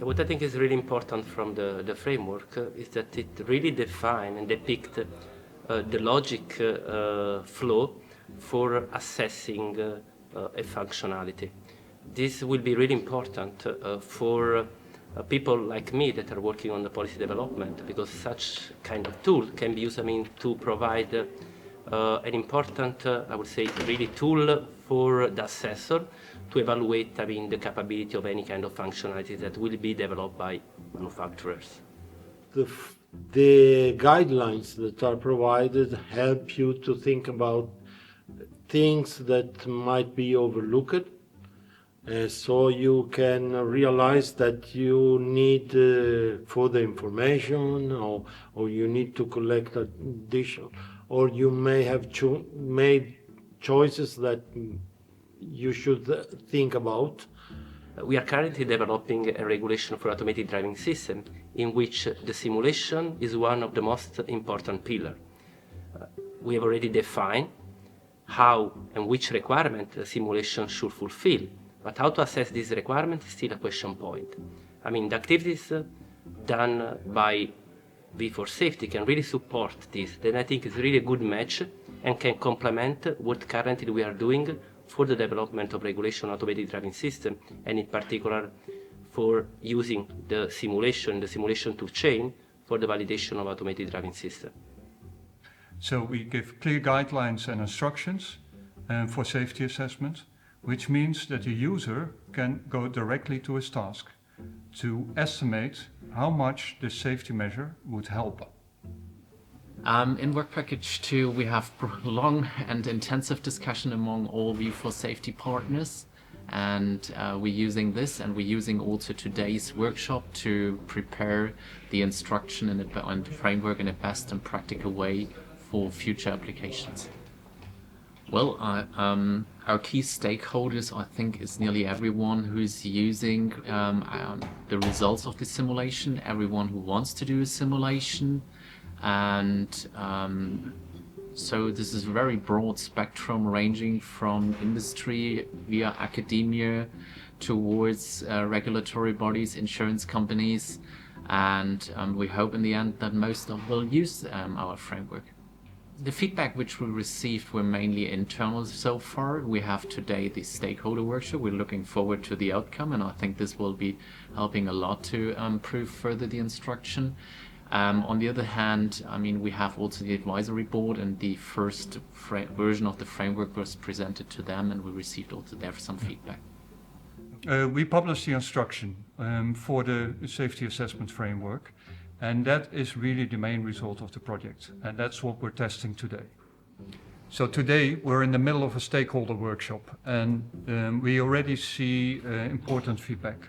What I think is really important from the framework is that it really defines and depicts the logic flow for assessing a functionality. This will be really important for people like me that are working on the policy development, because such kind of tool can be used, to provide an important, I would say, really tool for the assessor to evaluate, the capability of any kind of functionality that will be developed by manufacturers. The guidelines that are provided help you to think about things that might be overlooked, so you can realize that you need further information, or you need to collect additional, or you may have made choices that you should think about. We are currently developing a regulation for automated driving system in which the simulation is one of the most important pillars. We have already defined how and which requirement the simulation should fulfill, but how to assess this requirement is still a question point. The activities done by V4SAFETY can really support this. Then I think it's really a good match and can complement what currently we are doing for the development of regulation automated driving system, and in particular for using the simulation toolchain for the validation of automated driving system. So we give clear guidelines and instructions for safety assessment, which means that the user can go directly to his task to estimate how much the safety measure would help. In Work Package 2, we have long and intensive discussion among all V4SAFETY partners, and we're using this, and we're using also today's workshop to prepare the instruction and the framework in a best and practical way for future applications. Well, our key stakeholders, I think, is nearly everyone who is using the results of the simulation, everyone who wants to do a simulation. And so this is a very broad spectrum, ranging from industry via academia towards regulatory bodies, insurance companies, and we hope in the end that most of them will use our framework. The feedback which we received were mainly internal so far. We have today the Stakeholder Workshop. We're looking forward to the outcome, and I think this will be helping a lot to improve further the instruction. On the other hand, we have also the advisory board, and the first version of the framework was presented to them, and we received also there some feedback. We published the instruction for the safety assessment framework, and that is really the main result of the project, and that's what we're testing today. So today we're in the middle of a stakeholder workshop, and we already see important feedback.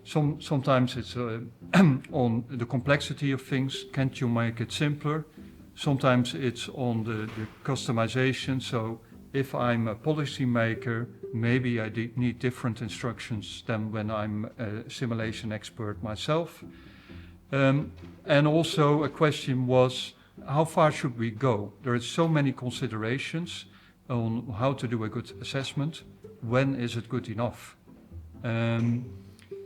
Sometimes it's on the complexity of things. Can't you make it simpler? Sometimes it's on the customization. So if I'm a policy maker, maybe I need different instructions than when I'm a simulation expert myself. And also a question was, how far should we go? There are so many considerations on how to do a good assessment. When is it good enough?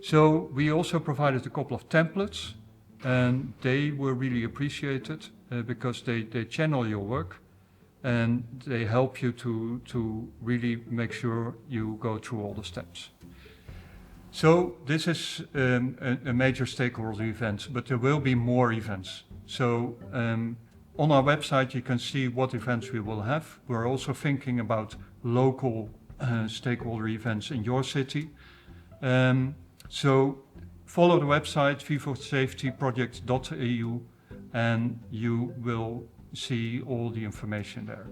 So we also provided a couple of templates, and they were really appreciated because they channel your work, and they help you to really make sure you go through all the steps. So this is a major stakeholder event, but there will be more events. So on our website you can see what events we will have. We're also thinking about local stakeholder events in your city. So follow the website v4safetyproject.eu, and you will see all the information there.